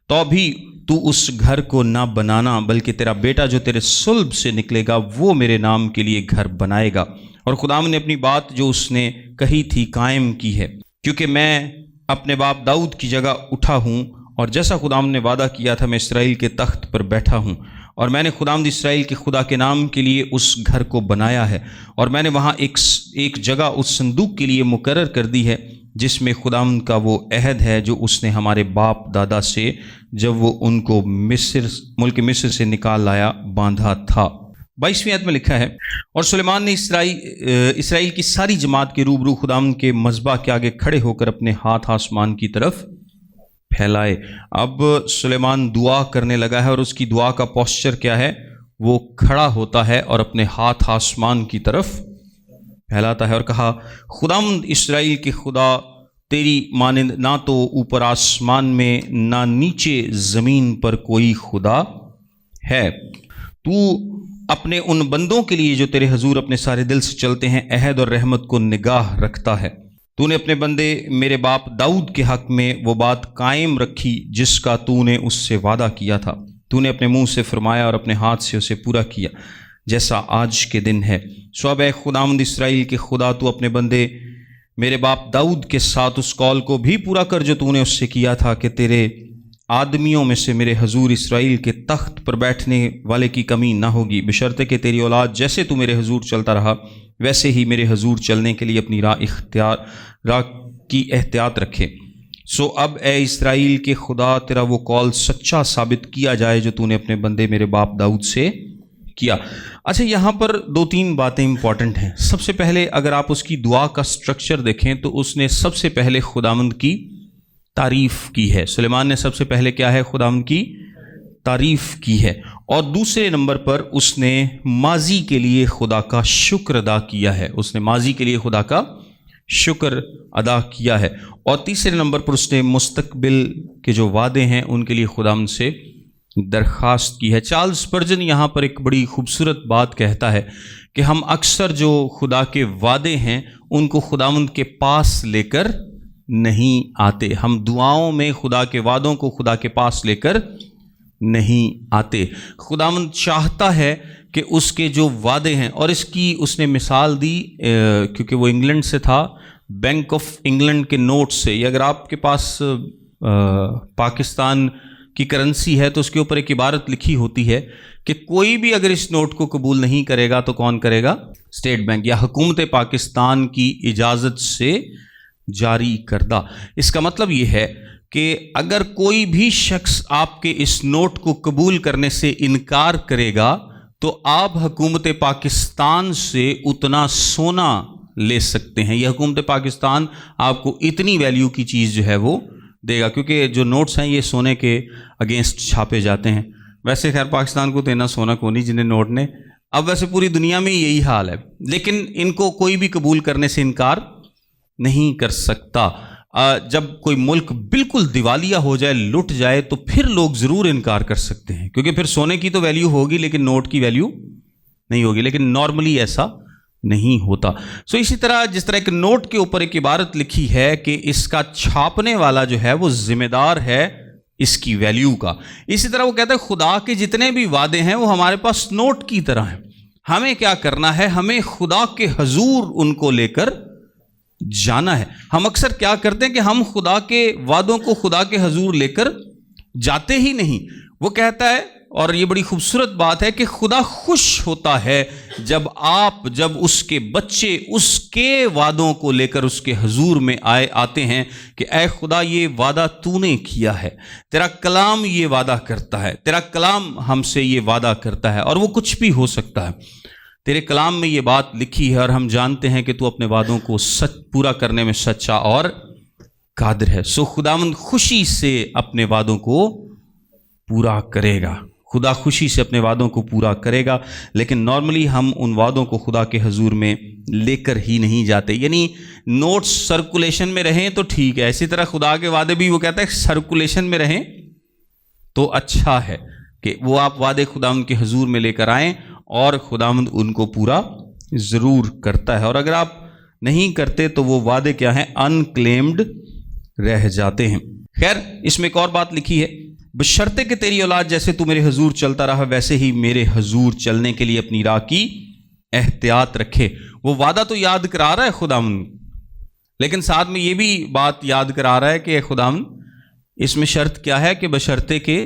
تو بھی تو اس گھر کو نہ بنانا، بلکہ تیرا بیٹا جو تیرے صلب سے نکلے گا وہ میرے نام کے لیے گھر بنائے گا، اور خداوند نے اپنی بات جو اس نے کہی تھی قائم کی ہے، کیونکہ میں اپنے باپ داؤد کی جگہ اٹھا ہوں، اور جیسا خداوند نے وعدہ کیا تھا میں اسرائیل کے تخت پر بیٹھا ہوں، اور میں نے خداوند اسرائیل کے خدا کے نام کے لیے اس گھر کو بنایا ہے، اور میں نے وہاں ایک جگہ اس صندوق کے لیے مقرر کر دی ہے جس میں خداوند کا وہ عہد ہے جو اس نے ہمارے باپ دادا سے جب وہ ان کو ملک مصر سے نکال لایا باندھا تھا۔ 22ویں آیت میں لکھا ہے، اور سلیمان نے اسرائیل کی ساری جماعت کے روبرو خداوند کے مذبح کے آگے کھڑے ہو کر اپنے ہاتھ آسمان کی طرف پھیلائے۔ اب سلیمان دعا کرنے لگا ہے، اور اس کی دعا کا پوسچر کیا ہے؟ وہ کھڑا ہوتا ہے اور اپنے ہاتھ آسمان کی طرف پھیلاتا ہے اور کہا، خداوند اسرائیل کے خدا تیری مانند نہ تو اوپر آسمان میں نہ نیچے زمین پر کوئی خدا ہے، تو اپنے ان بندوں کے لیے جو تیرے حضور اپنے سارے دل سے چلتے ہیں عہد اور رحمت کو نگاہ رکھتا ہے۔ تو نے اپنے بندے میرے باپ داؤد کے حق میں وہ بات قائم رکھی جس کا تو نے اس سے وعدہ کیا تھا، تو نے اپنے منہ سے فرمایا اور اپنے ہاتھ سے اسے پورا کیا جیسا آج کے دن ہے۔ سو اب اے خداوند اسرائیل کے خدا، تو اپنے بندے میرے باپ داؤد کے ساتھ اس قول کو بھی پورا کر جو تو نے اس سے کیا تھا کہ تیرے آدمیوں میں سے میرے حضور اسرائیل کے تخت پر بیٹھنے والے کی کمی نہ ہوگی، بشرطے کہ تیری اولاد جیسے تو میرے حضور چلتا رہا ویسے ہی میرے حضور چلنے کے لیے اپنی راہ کی احتیاط رکھے۔ سو اب اے اسرائیل کے خدا، تیرا وہ قول سچا ثابت کیا جائے جو تو نے اپنے بندے میرے باپ داؤد سے کیا۔ اچھا، یہاں پر 2-3 باتیں امپورٹنٹ ہیں۔ سب سے پہلے اگر آپ اس کی دعا کا سٹرکچر دیکھیں تو اس نے سب سے پہلے خداوند کی تعریف کی ہے۔ سلیمان نے سب سے پہلے کیا ہے؟ خداوند کی تعریف کی ہے، اور دوسرے نمبر پر اس نے ماضی کے لیے خدا کا شکر ادا کیا ہے، اس نے ماضی کے لیے خدا کا شکر ادا کیا ہے، اور تیسرے نمبر پر اس نے مستقبل کے جو وعدے ہیں ان کے لیے خداوند سے درخواست کی ہے۔ چارلز اسپرجن یہاں پر ایک بڑی خوبصورت بات کہتا ہے کہ ہم اکثر جو خدا کے وعدے ہیں ان کو خداوند کے پاس لے کر نہیں آتے، ہم دعاؤں میں خدا کے وعدوں کو خدا کے پاس لے کر نہیں آتے۔ خداوند چاہتا ہے کہ اس کے جو وعدے ہیں، اور اس کی اس نے مثال دی کیونکہ وہ انگلینڈ سے تھا، بینک آف انگلینڈ کے نوٹ سے۔ یہ اگر آپ کے پاس پاکستان کی کرنسی ہے تو اس کے اوپر ایک عبارت لکھی ہوتی ہے کہ کوئی بھی اگر اس نوٹ کو قبول نہیں کرے گا تو کون کرے گا؟ اسٹیٹ بینک یا حکومت پاکستان کی اجازت سے جاری کردہ۔ اس کا مطلب یہ ہے کہ اگر کوئی بھی شخص آپ کے اس نوٹ کو قبول کرنے سے انکار کرے گا تو آپ حکومت پاکستان سے اتنا سونا لے سکتے ہیں، یہ حکومت پاکستان آپ کو اتنی ویلیو کی چیز جو ہے وہ دے گا، کیونکہ جو نوٹس ہیں یہ سونے کے اگینسٹ چھاپے جاتے ہیں۔ ویسے خیر پاکستان کو تو اتنا سونا کو نہیں جنہیں نوٹ نے، اب ویسے پوری دنیا میں یہی حال ہے، لیکن ان کو کوئی بھی قبول کرنے سے انکار نہیں کر سکتا۔ جب کوئی ملک بالکل دیوالیہ ہو جائے، لٹ جائے، تو پھر لوگ ضرور انکار کر سکتے ہیں، کیونکہ پھر سونے کی تو ویلیو ہوگی لیکن نوٹ کی ویلیو نہیں ہوگی، لیکن نارملی ایسا نہیں ہوتا۔ سو اسی طرح جس طرح ایک نوٹ کے اوپر ایک عبارت لکھی ہے کہ اس کا چھاپنے والا جو ہے وہ ذمہ دار ہے اس کی ویلیو کا، اسی طرح وہ کہتا ہے خدا کے جتنے بھی وعدے ہیں وہ ہمارے پاس نوٹ کی طرح ہیں، ہمیں کیا کرنا ہے؟ ہمیں خدا کے حضور ان کو لے کر جانا ہے۔ ہم اکثر کیا کرتے ہیں کہ ہم خدا کے وعدوں کو خدا کے حضور لے کر جاتے ہی نہیں۔ وہ کہتا ہے، اور یہ بڑی خوبصورت بات ہے، کہ خدا خوش ہوتا ہے جب اس کے بچے اس کے وعدوں کو لے کر اس کے حضور میں آتے ہیں کہ اے خدا یہ وعدہ تو نے کیا ہے، تیرا کلام یہ وعدہ کرتا ہے، تیرا کلام ہم سے یہ وعدہ کرتا ہے، اور وہ کچھ بھی ہو سکتا ہے، تیرے کلام میں یہ بات لکھی ہے، اور ہم جانتے ہیں کہ تو اپنے وعدوں کو پورا کرنے میں سچا اور قادر ہے۔ سو خداوند خوشی سے اپنے وعدوں کو پورا کرے گا، خدا خوشی سے اپنے وعدوں کو پورا کرے گا، لیکن نارملی ہم ان وعدوں کو خدا کے حضور میں لے کر ہی نہیں جاتے۔ یعنی نوٹس سرکولیشن میں رہیں تو ٹھیک ہے، اسی طرح خدا کے وعدے بھی وہ کہتا ہے سرکولیشن میں رہیں تو اچھا ہے کہ وہ آپ وعدے خداوند کے حضور میں لے کر آئیں، اور خداوند ان کو پورا ضرور کرتا ہے، اور اگر آپ نہیں کرتے تو وہ وعدے کیا ہیں؟ انکلیمڈ رہ جاتے ہیں۔ خیر، اس میں ایک اور بات لکھی ہے، بشرطے کہ تیری اولاد جیسے تو میرے حضور چلتا رہا ویسے ہی میرے حضور چلنے کے لیے اپنی راہ کی احتیاط رکھے۔ وہ وعدہ تو یاد کرا رہا ہے خداوند، لیکن ساتھ میں یہ بھی بات یاد کرا رہا ہے کہ اے خداوند، اس میں شرط کیا ہے؟ کہ بشرطے کہ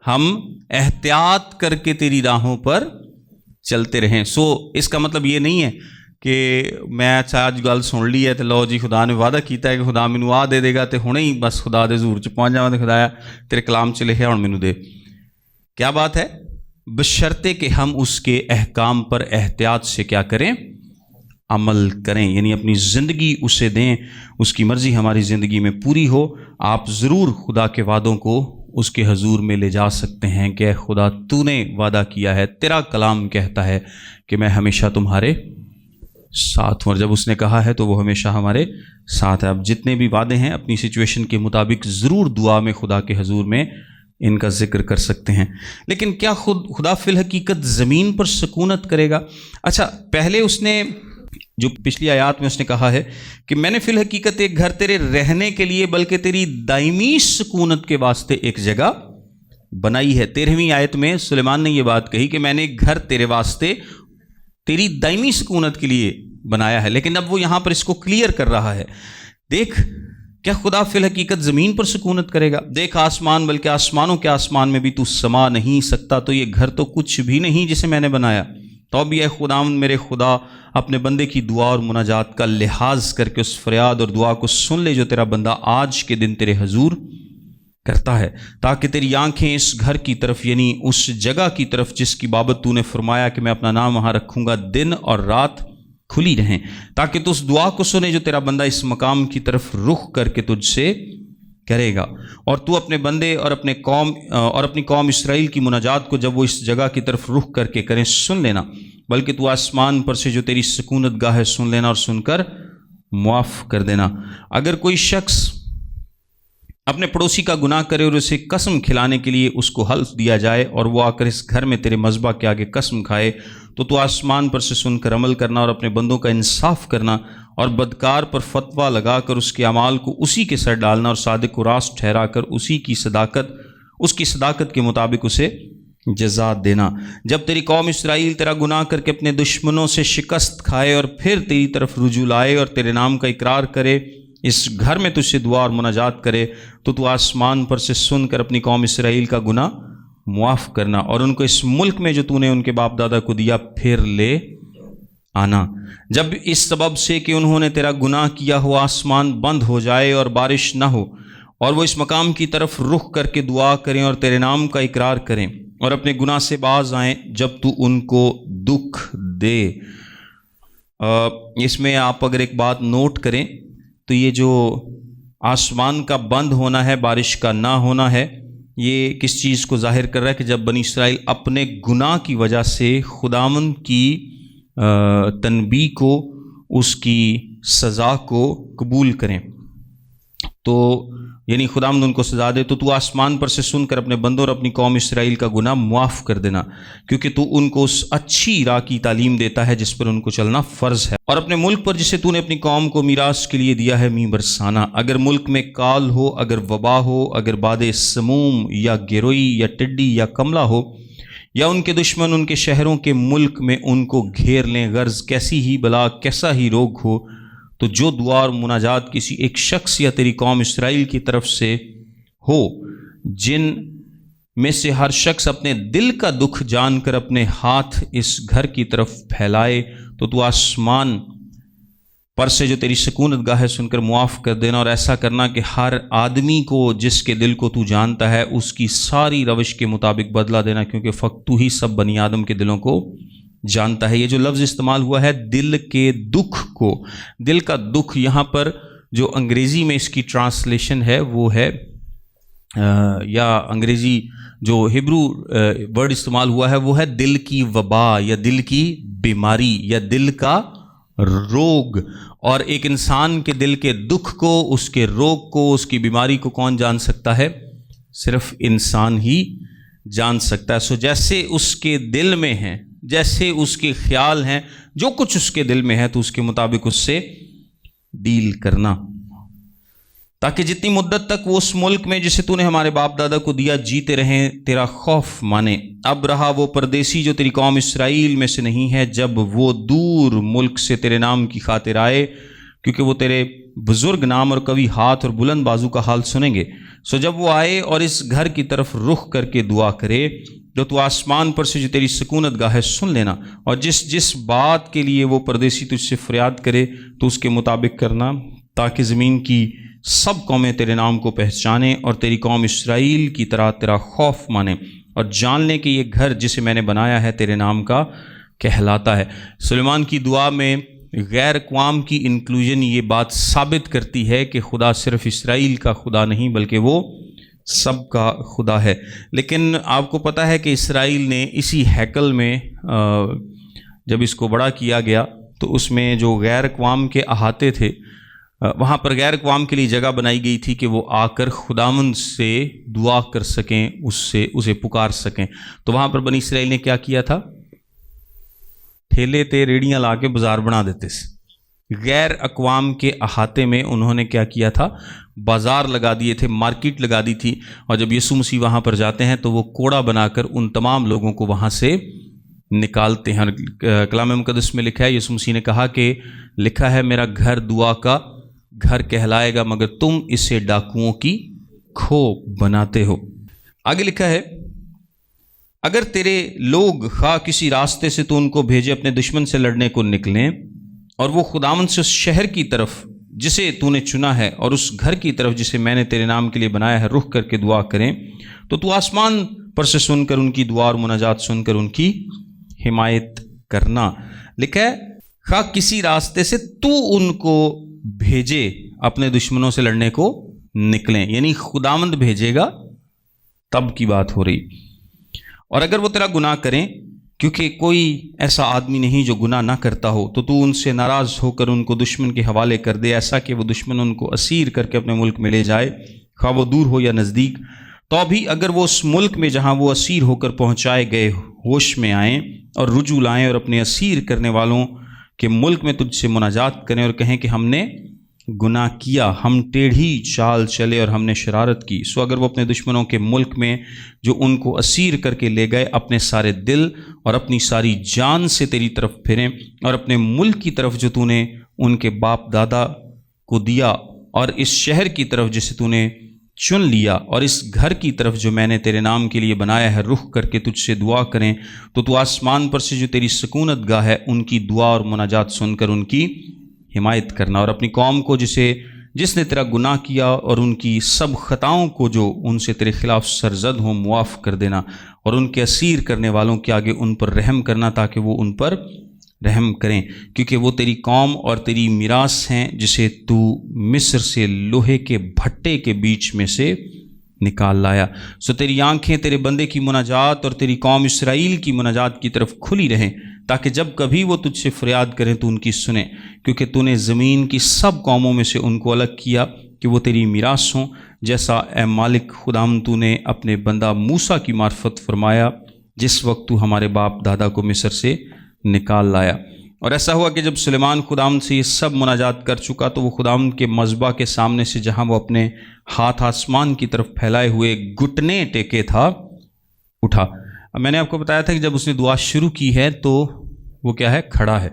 ہم احتیاط کر کے تیری راہوں پر چلتے رہیں۔ سو اس کا مطلب یہ نہیں ہے کہ میں آج گل سن لی ہے تو لو جی خدا نے وعدہ کیتا ہے کہ خدا مینوں آ دے دے گا تے ہنے ہی بس خدا دے حضور چ پہنچ جاواں تے خدایا تیرے کلام چ لکھیا ہن مینوں دے۔ کیا بات ہے؟ بشرطے کہ ہم اس کے احکام پر احتیاط سے کیا کریں؟ عمل کریں، یعنی اپنی زندگی اسے دیں، اس کی مرضی ہماری زندگی میں پوری ہو۔ آپ ضرور خدا کے وعدوں کو اس کے حضور میں لے جا سکتے ہیں کہ اے خدا تو نے وعدہ کیا ہے، تیرا کلام کہتا ہے کہ میں ہمیشہ تمہارے ساتھ ہوں، اور جب اس نے کہا ہے تو وہ ہمیشہ ہمارے ساتھ ہے۔ اب جتنے بھی وعدے ہیں اپنی سچویشن کے مطابق ضرور دعا میں خدا کے حضور میں ان کا ذکر کر سکتے ہیں۔ لیکن کیا خدا فی الحقیقت زمین پر سکونت کرے گا؟ اچھا، پہلے اس نے جو پچھلی آیات میں اس نے کہا ہے کہ میں نے فی الحقیقت ایک گھر تیرے رہنے کے لیے بلکہ تیری دائمی سکونت کے واسطے ایک جگہ بنائی ہے۔ 13ویں آیت میں سلیمان نے یہ بات کہی کہ میں نے ایک گھر تیرے واسطے تیری دائمی سکونت کے لیے بنایا ہے، لیکن اب وہ یہاں پر اس کو کلیئر کر رہا ہے۔ دیکھ، کیا خدا فی الحقیقت زمین پر سکونت کرے گا؟ دیکھ آسمان، بلکہ آسمانوں کے آسمان میں بھی تو سما نہیں سکتا، تو یہ گھر تو کچھ بھی نہیں جسے میں نے بنایا۔ تو بھی اے خداوند میرے خدا اپنے بندے کی دعا اور مناجات کا لحاظ کر کے اس فریاد اور دعا کو سن لے جو تیرا بندہ آج کے دن تیرے حضور کرتا ہے، تاکہ تیری آنکھیں اس گھر کی طرف، یعنی اس جگہ کی طرف جس کی بابت تو نے فرمایا کہ میں اپنا نام وہاں رکھوں گا، دن اور رات کھلی رہیں، تاکہ تو اس دعا کو سنے جو تیرا بندہ اس مقام کی طرف رخ کر کے تجھ سے کرے گا، اور تو اپنے بندے اور اپنی قوم اسرائیل کی مناجات کو جب وہ اس جگہ کی طرف رخ کر کے کریں سن لینا، بلکہ تو آسمان پر سے جو تیری سکونت گاہ ہے سن لینا اور سن کر معاف کر دینا۔ اگر کوئی شخص اپنے پڑوسی کا گناہ کرے اور اسے قسم کھلانے کے لیے اس کو حلف دیا جائے اور وہ آ کر اس گھر میں تیرے مذبح کے آگے قسم کھائے، تو آسمان پر سے سن کر عمل کرنا اور اپنے بندوں کا انصاف کرنا اور بدکار پر فتویٰ لگا کر اس کے اعمال کو اسی کے سر ڈالنا اور صادق و راست ٹھہرا کر اس کی صداقت کے مطابق اسے جزا دینا۔ جب تیری قوم اسرائیل تیرا گناہ کر کے اپنے دشمنوں سے شکست کھائے اور پھر تیری طرف رجوع لائے اور تیرے نام کا اقرار کرے، اس گھر میں تجھ سے دعا اور مناجات کرے، تو آسمان پر سے سن کر اپنی قوم اسرائیل کا گناہ معاف کرنا اور ان کو اس ملک میں جو تو نے ان کے باپ دادا کو دیا پھر لے آنا۔ جب اس سبب سے کہ انہوں نے تیرا گناہ کیا ہو آسمان بند ہو جائے اور بارش نہ ہو، اور وہ اس مقام کی طرف رخ کر کے دعا کریں اور تیرے نام کا اقرار کریں اور اپنے گناہ سے باز آئیں جب تو ان کو دکھ دے۔ اس میں آپ اگر ایک بات نوٹ کریں تو یہ جو آسمان کا بند ہونا ہے، بارش کا نہ ہونا ہے، یہ کس چیز کو ظاہر کر رہا ہے؟ کہ جب بنی اسرائیل اپنے گناہ کی وجہ سے خداوند کی تنبیہ کو، اس کی سزا کو قبول کریں، تو یعنی خداوند ان کو سزا دے، تو آسمان پر سے سن کر اپنے بندوں اور اپنی قوم اسرائیل کا گناہ معاف کر دینا، کیونکہ تو ان کو اس اچھی راہ کی تعلیم دیتا ہے جس پر ان کو چلنا فرض ہے، اور اپنے ملک پر جسے تو نے اپنی قوم کو میراث کے لیے دیا ہے می برسانا۔ اگر ملک میں کال ہو، اگر وبا ہو، اگر باد سموم یا گروئی یا ٹڈی یا کملا ہو، یا ان کے دشمن ان کے شہروں کے ملک میں ان کو گھیر لیں، غرض کیسی ہی بلا، کیسا ہی روگ ہو، تو جو دعا اور مناجات کسی ایک شخص یا تیری قوم اسرائیل کی طرف سے ہو، جن میں سے ہر شخص اپنے دل کا دکھ جان کر اپنے ہاتھ اس گھر کی طرف پھیلائے، تو آسمان پر سے جو تیری سکونت گاہ ہے سن کر معاف کر دینا، اور ایسا کرنا کہ ہر آدمی کو جس کے دل کو تو جانتا ہے اس کی ساری روش کے مطابق بدلہ دینا، کیونکہ فقط تو ہی سب بنی آدم کے دلوں کو جانتا ہے۔ یہ جو لفظ استعمال ہوا ہے دل کے دکھ کو، دل کا دکھ، یہاں پر جو انگریزی میں اس کی ٹرانسلیشن ہے وہ ہے یا انگریزی جو ہبرو ورڈ استعمال ہوا ہے وہ ہے دل کی وبا یا دل کی بیماری یا دل کا روگ۔ اور ایک انسان کے دل کے دکھ کو، اس کے روگ کو، اس کی بیماری کو کون جان سکتا ہے؟ صرف انسان ہی جان سکتا ہے۔ سو جیسے اس کے دل میں ہیں، جیسے اس کے خیال ہیں، جو کچھ اس کے دل میں ہے تو اس کے مطابق اس سے ڈیل کرنا، تاکہ جتنی مدت تک وہ اس ملک میں جسے تو نے ہمارے باپ دادا کو دیا جیتے رہیں، تیرا خوف مانے۔ اب رہا وہ پردیسی جو تیری قوم اسرائیل میں سے نہیں ہے، جب وہ دور ملک سے تیرے نام کی خاطر آئے، کیونکہ وہ تیرے بزرگ نام اور قوی ہاتھ اور بلند بازو کا حال سنیں گے۔ سو جب وہ آئے اور اس گھر کی طرف رخ کر کے دعا کرے، تو آسمان پر سے جو تیری سکونت گاہ ہے سن لینا، اور جس بات کے لیے وہ پردیسی تجھ سے فریاد کرے تو اس کے مطابق کرنا، تاکہ زمین کی سب قومیں تیرے نام کو پہچانیں اور تیری قوم اسرائیل کی طرح تیرا خوف مانیں، اور جان لیں کہ یہ گھر جسے میں نے بنایا ہے تیرے نام کا کہلاتا ہے۔ سلیمان کی دعا میں غیر اقوام کی انکلوژن یہ بات ثابت کرتی ہے کہ خدا صرف اسرائیل کا خدا نہیں بلکہ وہ سب کا خدا ہے۔ لیکن آپ کو پتہ ہے کہ اسرائیل نے اسی ہیکل میں جب اس کو بڑا کیا گیا تو اس میں جو غیر اقوام کے احاطے تھے، وہاں پر غیر اقوام کے لیے جگہ بنائی گئی تھی کہ وہ آ کر خداوند سے دعا کر سکیں، اسے پکار سکیں۔ تو وہاں پر بنی اسرائیل نے کیا کیا تھا؟ ٹھیلے تے ریڑیاں لا کے بازار بنا دیتے تھے۔ غیر اقوام کے احاطے میں انہوں نے کیا کیا تھا؟ بازار لگا دیے تھے، مارکیٹ لگا دی تھی، اور جب یسوع مسیح وہاں پر جاتے ہیں تو وہ کوڑا بنا کر ان تمام لوگوں کو وہاں سے نکالتے ہیں۔ کلام مقدس میں لکھا ہے، یسوع مسیح نے کہا کہ لکھا ہے میرا گھر دعا کا گھر کہلائے گا، مگر تم اسے ڈاکوؤں کی کھو بناتے ہو۔ آگے لکھا ہے اگر تیرے لوگ خواہ کسی راستے سے تو ان کو بھیجے اپنے دشمن سے لڑنے کو نکلیں، اور وہ خداوند سے اس شہر کی طرف جسے تو نے چنا ہے اور اس گھر کی طرف جسے میں نے تیرے نام کے لیے بنایا ہے رخ کر کے دعا کریں، تو آسمان پر سے سن کر ان کی دعا اور مناجات سن کر ان کی حمایت کرنا۔ لکھا ہے خواہ کسی راستے سے تو ان کو بھیجے اپنے دشمنوں سے لڑنے کو نکلیں، یعنی خداوند بھیجے گا تب کی بات ہو رہی۔ اور اگر وہ تیرا گناہ کریں، کیونکہ کوئی ایسا آدمی نہیں جو گناہ نہ کرتا ہو، تو ان سے ناراض ہو کر ان کو دشمن کے حوالے کر دے، ایسا کہ وہ دشمن ان کو اسیر کر کے اپنے ملک میں لے جائے، خواہ وہ دور ہو یا نزدیک۔ تو بھی اگر وہ اس ملک میں جہاں وہ اسیر ہو کر پہنچائے گئے ہوش میں آئیں اور رجوع لائیں اور اپنے اسیر کرنے والوں کہ ملک میں تجھ سے مناجات کریں اور کہیں کہ ہم نے گناہ کیا، ہم ٹیڑھی چال چلے اور ہم نے شرارت کی، سو اگر وہ اپنے دشمنوں کے ملک میں جو ان کو اسیر کر کے لے گئے اپنے سارے دل اور اپنی ساری جان سے تیری طرف پھریں اور اپنے ملک کی طرف جو تو نے ان کے باپ دادا کو دیا اور اس شہر کی طرف جسے تو نے چن لیا اور اس گھر کی طرف جو میں نے تیرے نام کے لیے بنایا ہے رخ کر کے تجھ سے دعا کریں، تو آسمان پر سے جو تیری سکونت گاہ ہے ان کی دعا اور مناجات سن کر ان کی حمایت کرنا، اور اپنی قوم کو جس نے تیرا گناہ کیا اور ان کی سب خطاؤں کو جو ان سے تیرے خلاف سرزد ہوں معاف کر دینا، اور ان کے اسیر کرنے والوں کے آگے ان پر رحم کرنا تاکہ وہ ان پر رحم کریں، کیونکہ وہ تیری قوم اور تیری میراث ہیں جسے تو مصر سے لوہے کے بھٹے کے بیچ میں سے نکال لایا۔ سو تیری آنکھیں تیرے بندے کی مناجات اور تیری قوم اسرائیل کی مناجات کی طرف کھلی رہیں، تاکہ جب کبھی وہ تجھ سے فریاد کریں تو ان کی سنیں، کیونکہ تو نے زمین کی سب قوموں میں سے ان کو الگ کیا کہ وہ تیری میراث ہوں، جیسا اے مالک خداوند تو نے اپنے بندہ موسیٰ کی معرفت فرمایا جس وقت تو ہمارے باپ دادا کو مصر سے نکال لایا۔ اور ایسا ہوا کہ جب سلیمان خداوند سے یہ سب مناجات کر چکا تو وہ خداوند کے مذبح کے سامنے سے جہاں وہ اپنے ہاتھ آسمان کی طرف پھیلائے ہوئے گھٹنے ٹیکے تھا اٹھا۔ اب میں نے آپ کو بتایا تھا کہ جب اس نے دعا شروع کی ہے تو وہ کیا ہے؟ کھڑا ہے،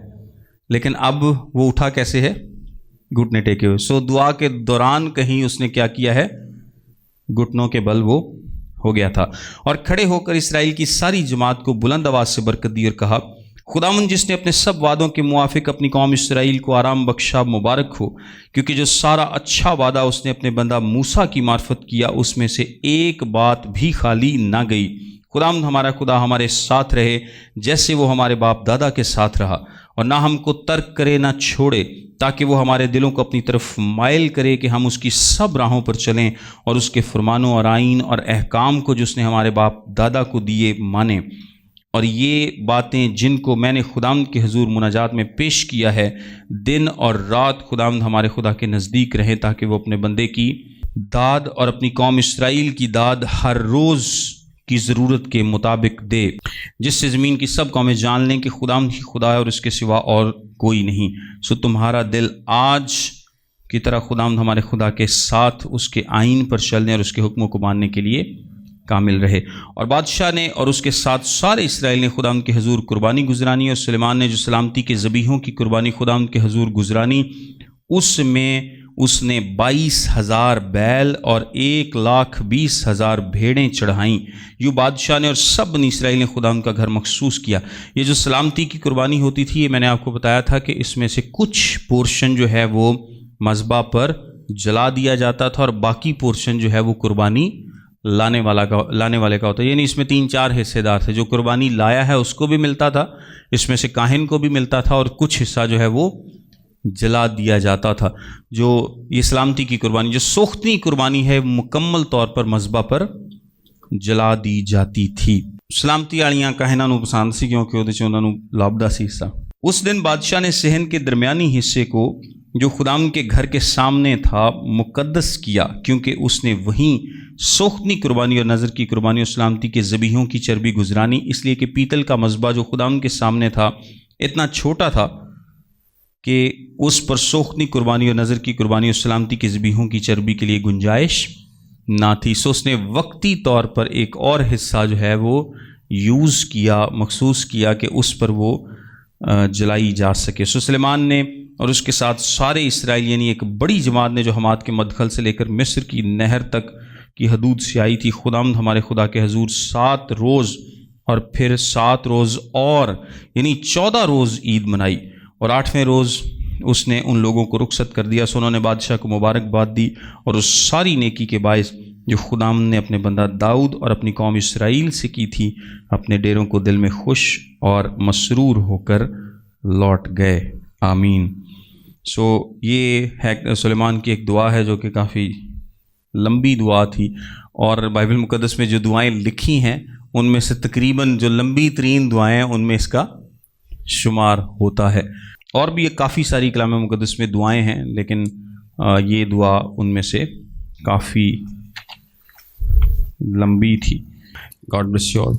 لیکن اب وہ اٹھا کیسے ہے؟ گھٹنے ٹیکے ہوئے. سو دعا کے دوران کہیں اس نے کیا کیا ہے؟ گھٹنوں کے بل وہ ہو گیا تھا. اور کھڑے ہو کر اسرائیل کی ساری جماعت کو بلند آواز سے برکت دی اور کہا، خداوند جس نے اپنے سب وعدوں کے موافق اپنی قوم اسرائیل کو آرام بخشا، مبارک ہو، کیونکہ جو سارا اچھا وعدہ اس نے اپنے بندہ موسیٰ کی معرفت کیا اس میں سے ایک بات بھی خالی نہ گئی. خداوند ہمارا خدا ہمارے ساتھ رہے جیسے وہ ہمارے باپ دادا کے ساتھ رہا، اور نہ ہم کو ترک کرے نہ چھوڑے، تاکہ وہ ہمارے دلوں کو اپنی طرف مائل کرے کہ ہم اس کی سب راہوں پر چلیں اور اس کے فرمانوں اور آئین اور احکام کو جس نے ہمارے باپ دادا کو دیے مانیں. اور یہ باتیں جن کو میں نے خداوند کے حضور مناجات میں پیش کیا ہے، دن اور رات خداوند ہمارے خدا کے نزدیک رہیں، تاکہ وہ اپنے بندے کی داد اور اپنی قوم اسرائیل کی داد ہر روز کی ضرورت کے مطابق دے، جس سے زمین کی سب قومیں جان لیں کہ خداوند ہی خدا ہے اور اس کے سوا اور کوئی نہیں. سو تمہارا دل آج کی طرح خداوند ہمارے خدا کے ساتھ اس کے آئین پر چلنے اور اس کے حکموں کو ماننے کے لیے کامل رہے. اور بادشاہ نے اور اس کے ساتھ سارے اسرائیل نے خداوند کے حضور قربانی گزرانی، اور سلیمان نے جو سلامتی کے ذبیحوں کی قربانی خداوند کے حضور گزرانی، اس میں اس نے 22,000 بیل اور 1,20,000 بھیڑیں چڑھائیں. یوں بادشاہ نے اور سب بنی اسرائیل نے خداوند کا گھر مخصوص کیا. یہ جو سلامتی کی قربانی ہوتی تھی، یہ میں نے آپ کو بتایا تھا کہ اس میں سے کچھ پورشن جو ہے وہ مذبح پر جلا دیا جاتا تھا، اور باقی پورشن جو ہے وہ قربانی لانے والے کا ہوتا ہے. یعنی اس میں 3-4 حصے دار تھے. جو قربانی لایا ہے اس کو بھی ملتا تھا، اس میں سے کاہن کو بھی ملتا تھا، اور کچھ حصہ جو ہے وہ جلا دیا جاتا تھا. جو یہ سلامتی کی قربانی، جو سوختنی قربانی ہے، مکمل طور پر مذبح پر جلا دی جاتی تھی. سلامتی والیاں کاہناں نوں پسند سی کیونکہ ਉਹਦੇ ਚ ਉਹਨਾਂ ਨੂੰ لابدہ سی حصہ. اس دن بادشاہ نے صحن کے درمیانی حصے کو جو خداوند کے گھر کے سامنے تھا مقدس کیا، کیونکہ اس نے وہیں سوختنی قربانی اور نظر کی قربانی اور سلامتی کے ذبیحوں کی چربی گزرانی، اس لیے کہ پیتل کا مذبح جو خداوند کے سامنے تھا اتنا چھوٹا تھا کہ اس پر سوختنی قربانی اور نظر کی قربانی اور سلامتی کے ذبیحوں کی چربی کے لیے گنجائش نہ تھی. سو اس نے وقتی طور پر ایک اور حصہ جو ہے وہ یوز کیا، مخصوص کیا کہ اس پر وہ جلائی جا سکے. سو سلیمان نے اور اس کے ساتھ سارے اسرائیل، یعنی ایک بڑی جماعت نے جو حمات کے مدخل سے لے کر مصر کی نہر تک کی حدود سے آئی تھی، خداوند ہمارے خدا کے حضور 7 روز اور پھر 7 روز اور یعنی 14 روز عید منائی، اور 8ویں روز اس نے ان لوگوں کو رخصت کر دیا. سو انہوں نے بادشاہ کو مبارکباد دی اور اس ساری نیکی کے باعث جو خداوند نے اپنے بندہ داؤد اور اپنی قوم اسرائیل سے کی تھی، اپنے ڈیروں کو دل میں خوش اور مسرور ہو کر لوٹ گئے. آمین. سو یہ ہے سلیمان کی ایک دعا ہے جو کہ کافی لمبی دعا تھی، اور بائبل مقدس میں جو دعائیں لکھی ہیں ان میں سے تقریباً جو لمبی ترین دعائیں ہیں ان میں اس کا شمار ہوتا ہے. اور بھی یہ کافی ساری کلام مقدس میں دعائیں ہیں، لیکن یہ دعا ان میں سے کافی لمبی تھی. God bless you all.